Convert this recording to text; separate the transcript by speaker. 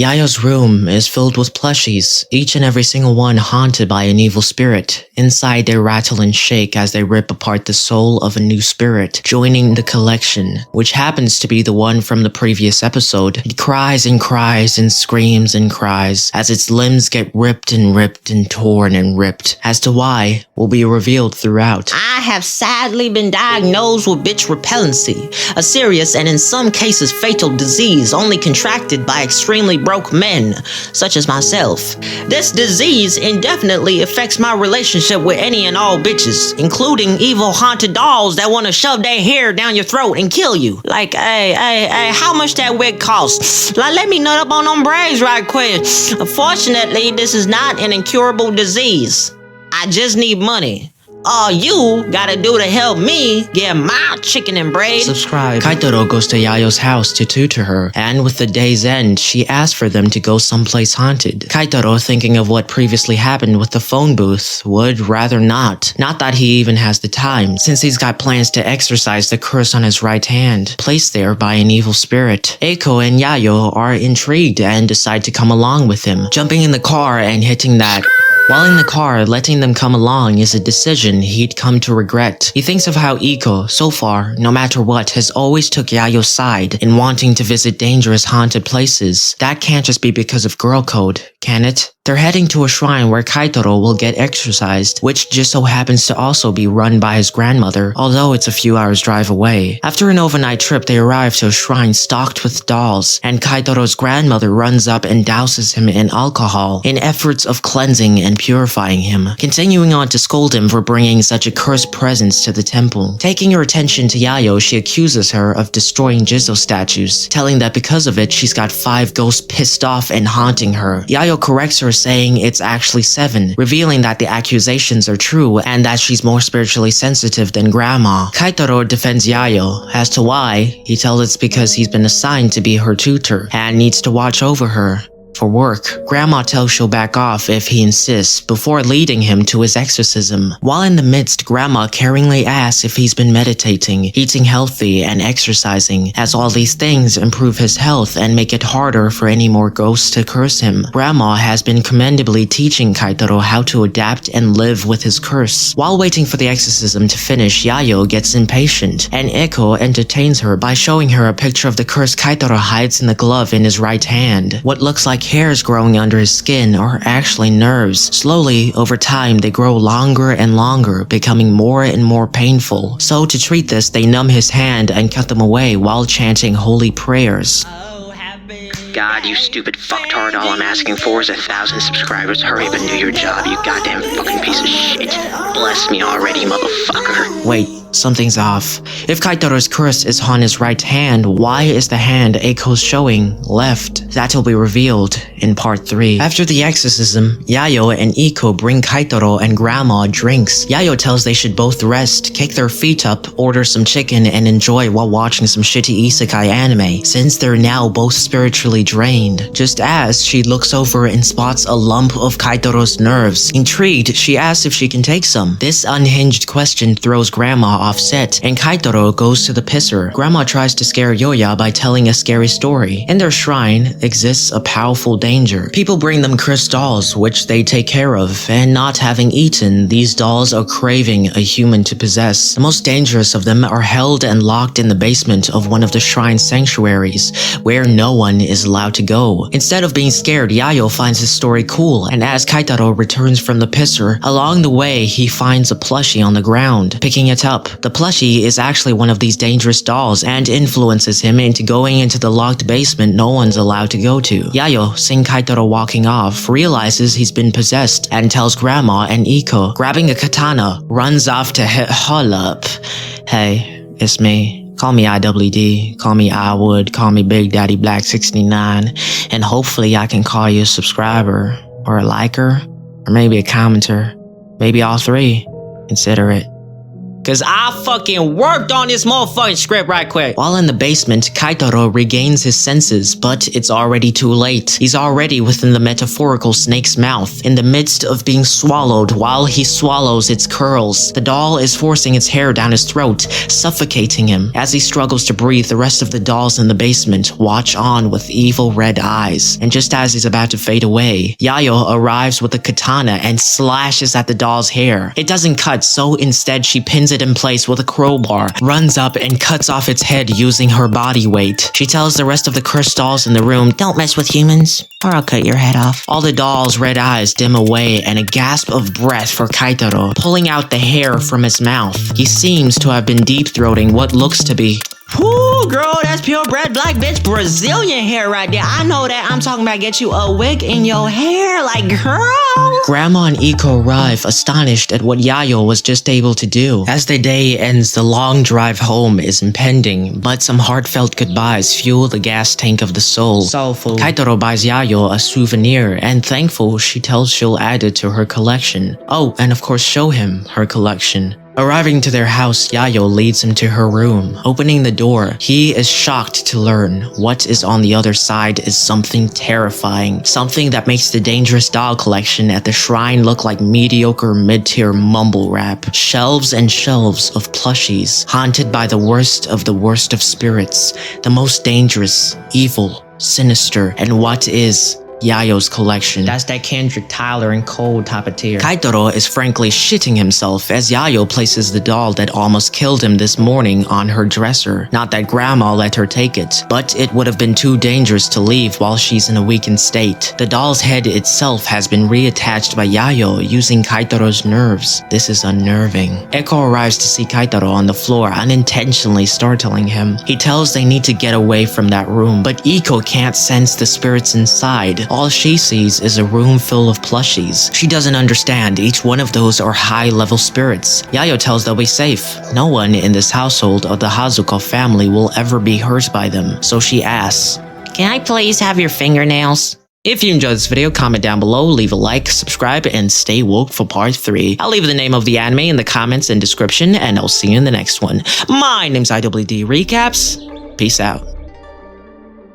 Speaker 1: Yayo's room is filled with plushies, each and every single one haunted by an evil spirit. Inside they rattle and shake as they rip apart the soul of a new spirit, joining the collection, which happens to be the one from the previous episode. It cries and cries and screams and cries as its limbs get ripped and torn and ripped. As to why will be revealed throughout.
Speaker 2: I have sadly been diagnosed with bitch repellency, a serious and in some cases fatal disease only contracted by extremely broke men, such as myself. This disease indefinitely affects my relationship with any and all bitches, including evil haunted dolls that want to shove their hair down your throat and kill you. Like, hey, how much that wig cost? Like, let me nut up on them braids right quick. Unfortunately, this is not an incurable disease. I just need money. All you gotta do to help me get my chicken and braid.
Speaker 1: Subscribe. Kaitoro goes to Yayo's house to tutor her, and with the day's end, she asks for them to go someplace haunted. Kaitoro, thinking of what previously happened with the phone booth, would rather not. Not that he even has the time, since he's got plans to exorcise the curse on his right hand, placed there by an evil spirit. Eiko and Yayo are intrigued and decide to come along with him, jumping in the car and hitting that. While in the car, letting them come along is a decision he'd come to regret. He thinks of how Iko, so far, no matter what, has always took Yayo's side in wanting to visit dangerous haunted places. That can't just be because of girl code, can it? They're heading to a shrine where Kaitoro will get exorcised, which just so happens to also be run by his grandmother, although it's a few hours drive away. After an overnight trip, they arrive to a shrine stocked with dolls, and Kaitoro's grandmother runs up and douses him in alcohol in efforts of cleansing and purifying him, continuing on to scold him for bringing such a cursed presence to the temple. Taking her attention to Yayo, she accuses her of destroying Jizo statues, telling that because of it, she's got 5 ghosts pissed off and haunting her. Yayo corrects her, saying it's actually 7, revealing that the accusations are true and that she's more spiritually sensitive than Grandma. Kaitoro defends Yayo. As to why, he tells it's because he's been assigned to be her tutor and needs to watch over her. For work, Grandma tells she'll back off if he insists, before leading him to his exorcism. While in the midst, Grandma caringly asks if he's been meditating, eating healthy, and exercising, as all these things improve his health and make it harder for any more ghosts to curse him. Grandma has been commendably teaching Kaitoro how to adapt and live with his curse. While waiting for the exorcism to finish, Yayo gets impatient, and Eiko entertains her by showing her a picture of the curse Kaitoro hides in the glove in his right hand. What looks like hairs growing under his skin are actually nerves. Slowly, over time, they grow longer and longer, becoming more and more painful. So to treat this, they numb his hand and cut them away while chanting holy prayers.
Speaker 3: God, you stupid fucktard, all I'm asking for is 1,000 subscribers. Hurry up and do your job, you goddamn fucking piece of shit. Bless me already, motherfucker.
Speaker 1: Wait, something's off. If Kaitoro's curse is on his right hand, why is the hand Eiko's showing left? That'll be revealed in part 3. After the exorcism, Yayo and Eiko bring Kaitoro and Grandma drinks. Yayo tells they should both rest, kick their feet up, order some chicken, and enjoy while watching some shitty isekai anime, since they're now both spiritually drained. Just as she looks over and spots a lump of Kaitoro's nerves. Intrigued, she asks if she can take some. This unhinged question throws Grandma offset, and Kaitoro goes to the pisser. Grandma tries to scare Yoya by telling a scary story. In their shrine exists a powerful danger. People bring them cursed dolls, which they take care of, and not having eaten, these dolls are craving a human to possess. The most dangerous of them are held and locked in the basement of one of the shrine's sanctuaries, where no one is allowed to go. Instead of being scared, Yayo finds his story cool, and as Kaitoro returns from the pisser, along the way he finds a plushie on the ground. Picking it up, the plushie is actually one of these dangerous dolls and influences him into going into the locked basement no one's allowed to go to. Yayo, seeing Kaitoro walking off, realizes he's been possessed and tells Grandma and Eiko. Grabbing a katana, runs off to haul up. Hey, it's me. Call me IWD, call me I Would, call me Big Daddy Black 69, and hopefully I can call you a subscriber, or a liker, or maybe a commenter, maybe all 3. Consider it.
Speaker 2: Cause I fucking worked on this motherfucking script right quick.
Speaker 1: While in the basement, Kaitaro regains his senses, but it's already too late. He's already within the metaphorical snake's mouth, in the midst of being swallowed. While he swallows its curls, the doll is forcing its hair down his throat, suffocating him. As he struggles to breathe, the rest of the dolls in the basement watch on with evil red eyes. And just as he's about to fade away, Yayo arrives with a katana and slashes at the doll's hair. It doesn't cut, so instead she pins it in place with a crowbar, runs up and cuts off its head using her body weight. She tells the rest of the cursed dolls in the room,
Speaker 2: Don't mess with humans, or I'll cut your head off.
Speaker 1: all the dolls' red eyes dim away and a gasp of breath for Kaitaro, pulling out the hair from his mouth. He seems to have been deep-throating what looks to be
Speaker 2: Whoo, girl, that's purebred black bitch Brazilian hair right there. I know that. I'm talking about get you a wig in your hair, like, girl.
Speaker 1: Grandma and Iko arrive, astonished at what Yayo was just able to do. As the day ends, the long drive home is impending, but some heartfelt goodbyes fuel the gas tank of the soul.
Speaker 2: Soulful.
Speaker 1: Kaitaro buys Yayo a souvenir, and thankful, she tells she'll add it to her collection. Oh, and of course show him her collection. Arriving to their house, Yayo leads him to her room. Opening the door, he is shocked to learn what is on the other side is something terrifying. Something that makes the dangerous doll collection at the shrine look like mediocre mid-tier mumble rap. Shelves and shelves of plushies, haunted by the worst of spirits. The most dangerous, evil, sinister, and what is Yayo's collection.
Speaker 2: That's that Kendrick Tyler and Cole type of tier.
Speaker 1: Kaitaro is frankly shitting himself as Yayo places the doll that almost killed him this morning on her dresser. Not that Grandma let her take it, but it would have been too dangerous to leave while she's in a weakened state. The doll's head itself has been reattached by Yayo using Kaitaro's nerves. This is unnerving. Eko arrives to see Kaitaro on the floor, unintentionally startling him. He tells they need to get away from that room, but Iko can't sense the spirits inside. All she sees is a room full of plushies. She doesn't understand each one of those are high-level spirits. Yayo tells they'll be safe. No one in this household of the Hazuko family will ever be hurt by them. So she asks,
Speaker 2: Can I please have your fingernails?
Speaker 1: if you enjoyed this video, comment down below, leave a like, subscribe, and stay woke for part 3. I'll leave the name of the anime in the comments and description, and I'll see you in the next one. My name's IWD Recaps. Peace out.